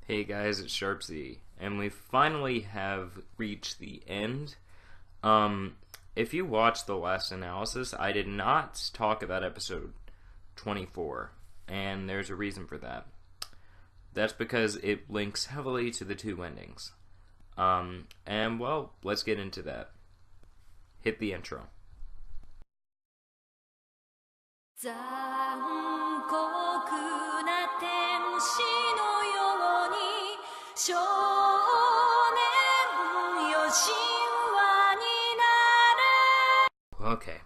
Hey guys, it's SharpZ, and we finally have reached the end. If you watched the last analysis, I did not talk about episode 24, and there's a reason for that. That's because it links heavily to the two endings. Let's get into that. Hit the intro. 残酷な天使のように少年よ神話になる Okay.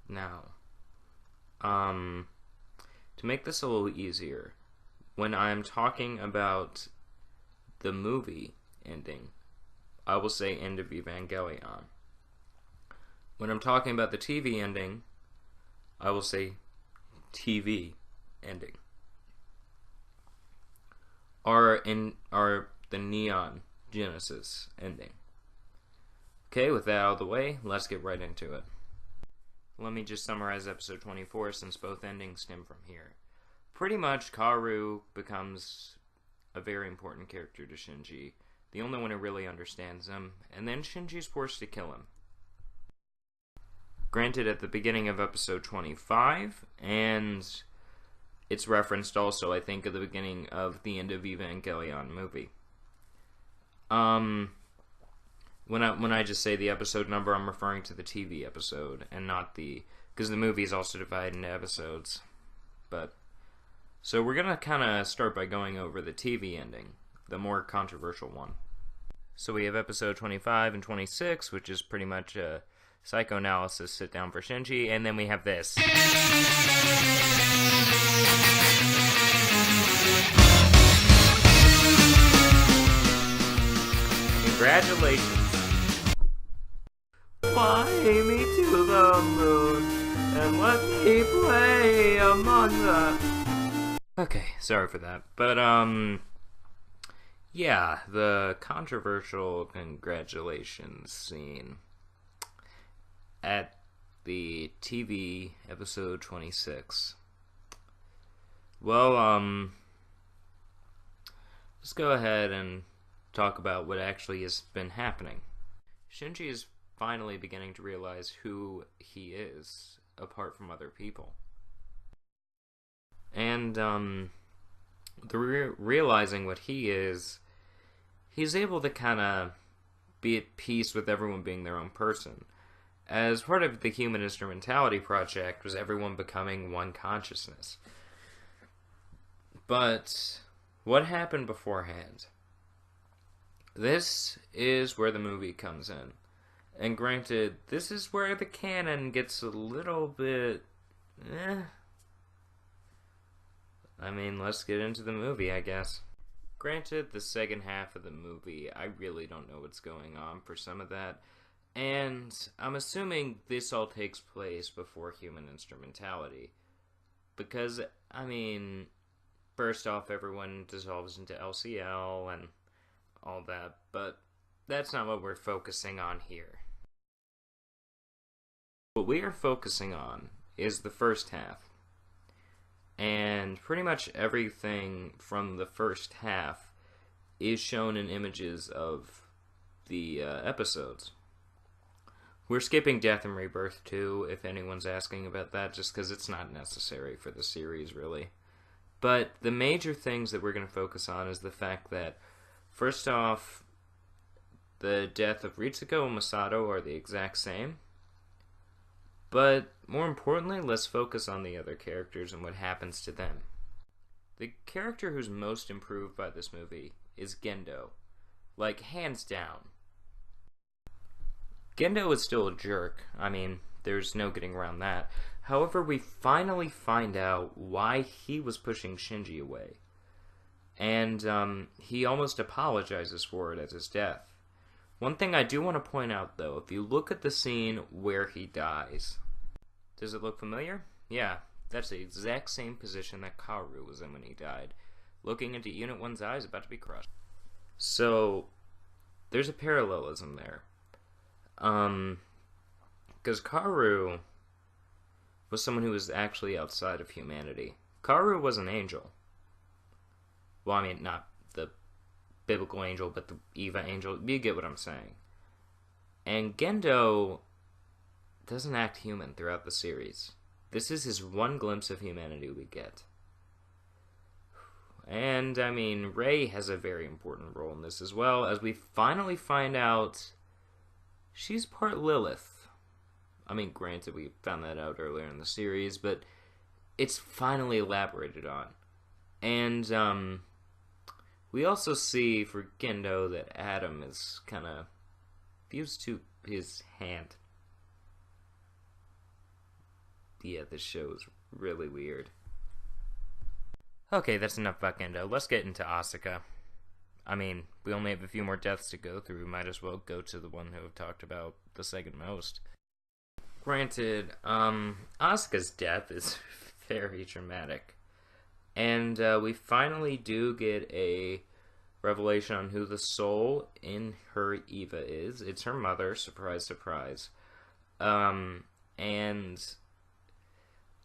Now, to make this a little easier, when I'm talking about the movie ending, I will say end of Evangelion. When I'm talking about the TV ending, I will say TV ending. Or the Neon Genesis ending. Okay, with that out of the way, let's get right into it. Let me just summarize episode 24 since both endings stem from here. Pretty much, Kaoru becomes a very important character to Shinji, the only one who really understands him, and then Shinji's forced to kill him. Granted, at the beginning of episode 25, and it's referenced also, I think, at the beginning of the end of Evangelion movie. When I just say the episode number, I'm referring to the TV episode, and not because the movie is also divided into episodes. So we're gonna kind of start by going over the TV ending, the more controversial one. So we have episode 25 and 26, which is pretty much a psychoanalysis sit down for Shinji, and then we have this. Congratulations. Fly me to the moon and let me play among the... Okay, sorry for that. But, yeah, the controversial congratulations scene at the TV episode 26. Well, let's go ahead and talk about what actually has been happening. Shinji is finally beginning to realize who he is, apart from other people. And, realizing what he is, he's able to kind of be at peace with everyone being their own person. As part of the Human Instrumentality Project was everyone becoming one consciousness. But what happened beforehand? This is where the movie comes in. And granted, this is where the canon gets a little bit... I mean, let's get into the movie, I guess. Granted, the second half of the movie, I really don't know what's going on for some of that. And I'm assuming this all takes place before Human Instrumentality. Because, I mean, first off, everyone dissolves into LCL and all that, but that's not what we're focusing on here. What we are focusing on is the first half. And pretty much everything from the first half is shown in images of the episodes. We're skipping Death and Rebirth too, if anyone's asking about that, just because it's not necessary for the series, really. But the major things that we're going to focus on is the fact that, first off, the death of Ritsuko and Masato are the exact same. But, more importantly, let's focus on the other characters and what happens to them. The character who's most improved by this movie is Gendo. Like, hands down. Gendo is still a jerk. I mean, there's no getting around that. However, we finally find out why he was pushing Shinji away. And, he almost apologizes for it at his death. One thing I do want to point out, though, if you look at the scene where he dies, does it look familiar? Yeah, that's the exact same position that Kaoru was in when he died, looking into Unit 1's eyes, about to be crushed. So, there's a parallelism there. Because Kaoru was someone who was actually outside of humanity. Kaoru was an angel. Well, I mean, not the biblical angel, but the Eva angel. You get what I'm saying. And Gendo doesn't act human throughout the series. This is his one glimpse of humanity we get. And, I mean, Rey has a very important role in this as well, as we finally find out she's part Lilith. I mean, granted, we found that out earlier in the series, but it's finally elaborated on. And, we also see for Gendo that Adam is kind of fused to his hand. Yeah, this show is really weird. Okay, that's enough about Gendo. Let's get into Asuka. I mean, we only have a few more deaths to go through. Might as well go to the one who have talked about the second most. Granted, Asuka's death is very dramatic. And we finally do get a revelation on who the soul in her Eva is. It's her mother, surprise, surprise. And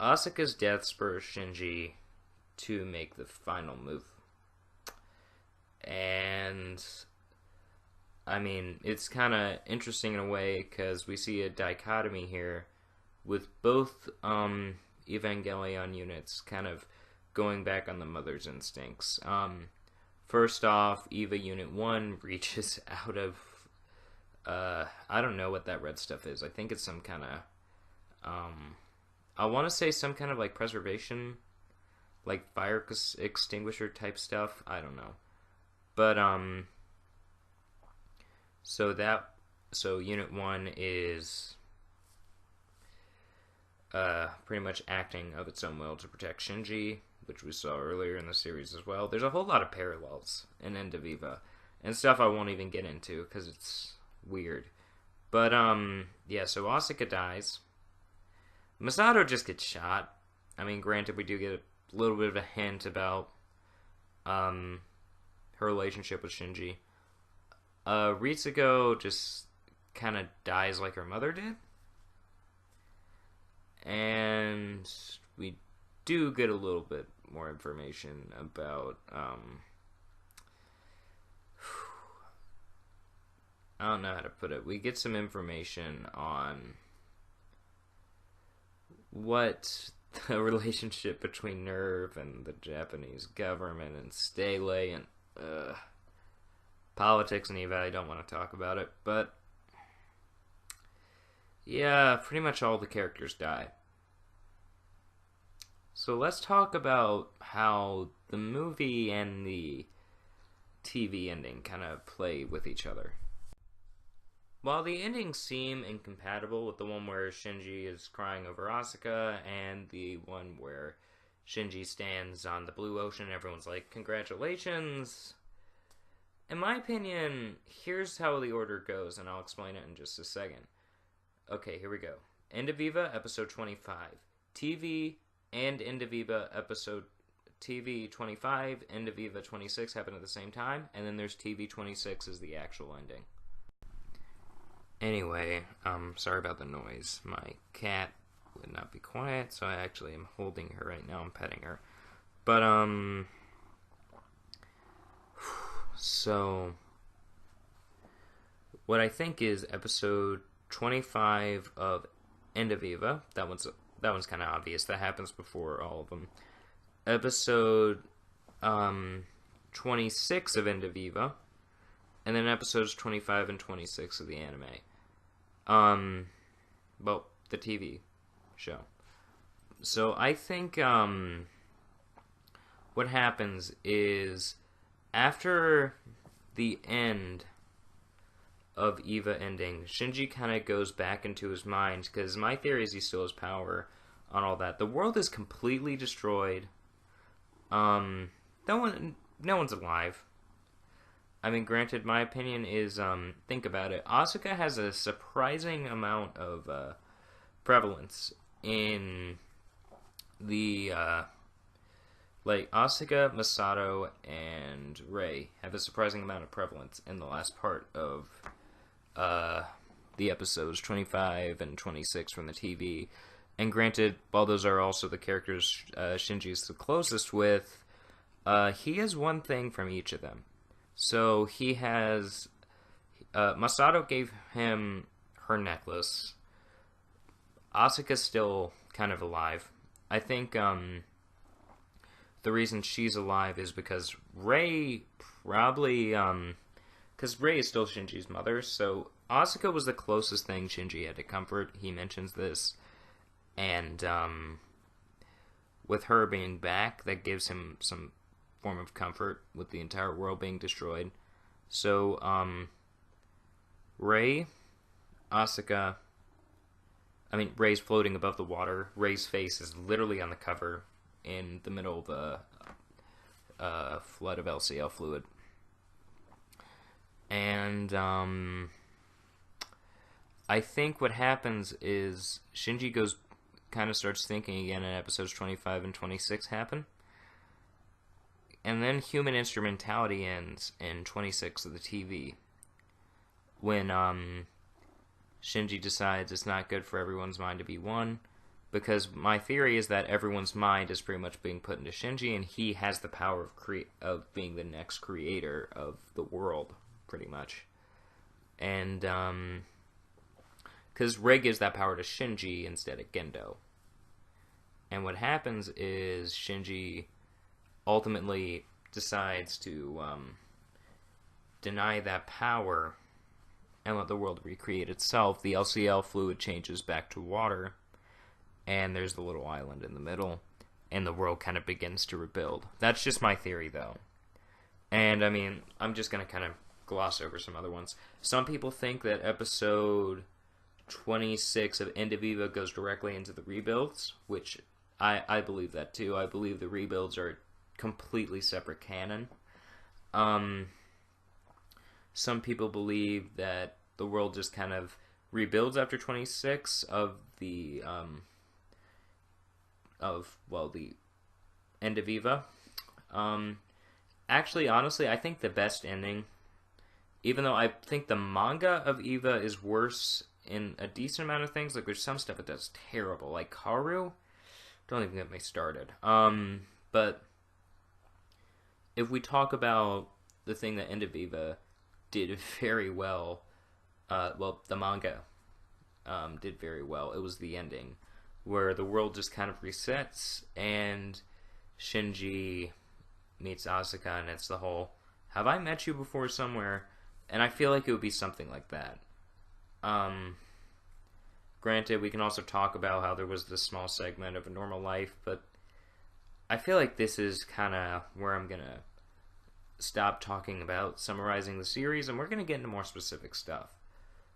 Asuka's death spurs Shinji to make the final move. And, I mean, it's kind of interesting in a way because we see a dichotomy here with both Evangelion units kind of going back on the mother's instincts. First off, Eva Unit 1 reaches out of, I don't know what that red stuff is. I think it's some kind of, I want to say some kind of like preservation, like fire extinguisher type stuff. I don't know. But, so Unit 1 is, pretty much acting of its own will to protect Shinji, which we saw earlier in the series as well. There's a whole lot of parallels in End of Eva, and stuff I won't even get into, because it's weird. But, yeah, so Asuka dies. Masato just gets shot. I mean, granted, we do get a little bit of a hint about, her relationship with Shinji. Ritsuko just kind of dies like her mother did. And we do get a little bit more information about, I don't know how to put it. We get some information on what the relationship between NERV and the Japanese government and Stele and politics and Eva. I don't want to talk about it, but yeah, pretty much all the characters die. So let's talk about how the movie and the TV ending kind of play with each other. While the endings seem incompatible with the one where Shinji is crying over Asuka and the one where Shinji stands on the blue ocean and everyone's like, congratulations, in my opinion, here's how the order goes, and I'll explain it in just a second. Okay, here we go. End of Eva, episode 25. TV and End of Eva, episode TV 25, End of Eva 26 happen at the same time, and then there's TV 26 as the actual ending. Anyway, sorry about the noise. My cat would not be quiet, so I actually am holding her right now. I'm petting her. But, so what I think is episode 25 of End of Eva. That one's kind of obvious. That happens before all of them. Episode 26 of End of Eva, and then episodes 25 and 26 of the anime. Well, the TV show. So I think what happens is after the end of Eva ending, Shinji kind of goes back into his mind, because my theory is he still has power on all that. The world is completely destroyed. No one's alive. I mean, granted, my opinion is, think about it. Asuka has a surprising amount of prevalence in the, like, Asuka, Masato, and Rei have a surprising amount of prevalence in the last part of the episodes 25 and 26 from the TV. And granted, while those are also the characters Shinji is the closest with, He has one thing from each of them. So he has. Masato gave him her necklace. Asuka's still kind of alive. I think the reason she's alive is because Rei probably. Because Rei is still Shinji's mother, so Asuka was the closest thing Shinji had to comfort. He mentions this. And with her being back, that gives him some form of comfort with the entire world being destroyed. So, Rei, Asuka, Rei's floating above the water. Rei's face is literally on the cover in the middle of the flood of LCL fluid. And, I think what happens is Shinji kind of starts thinking again, and episodes 25 and 26 happen. And then human instrumentality ends in 26 of the TV. When Shinji decides it's not good for everyone's mind to be one. Because my theory is that everyone's mind is pretty much being put into Shinji, and he has the power of being the next creator of the world, pretty much. And, because Rei gives that power to Shinji instead of Gendo. And what happens is Shinji ultimately decides to deny that power and let the world recreate itself. The LCL fluid changes back to water, and there's the little island in the middle, and the world kind of begins to rebuild. That's just my theory, though. And, I'm just going to kind of gloss over some other ones. Some people think that episode 26 of End of Eva goes directly into the rebuilds, which I believe that too. I believe the rebuilds are completely separate canon. Some people believe that the world just kind of rebuilds after 26 of the the End of Eva. Actually, honestly, I think the best ending, even though I think the manga of Eva is worse in a decent amount of things, like there's some stuff it does terrible, like Karu. Don't even get me started. But if we talk about the thing that End of Eva did very well, the manga did very well. It was the ending, where the world just kind of resets, and Shinji meets Asuka, and it's the whole, have I met you before somewhere? And I feel like it would be something like that. Granted, we can also talk about how there was this small segment of A Normal Life, but I feel like this is kind of where I'm going to stop talking about summarizing the series, and we're going to get into more specific stuff.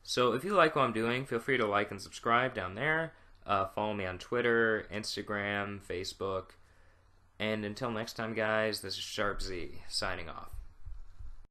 So if you like what I'm doing, feel free to like and subscribe down there. Follow me on Twitter, Instagram, Facebook. And until next time, guys, this is SharpZ, signing off.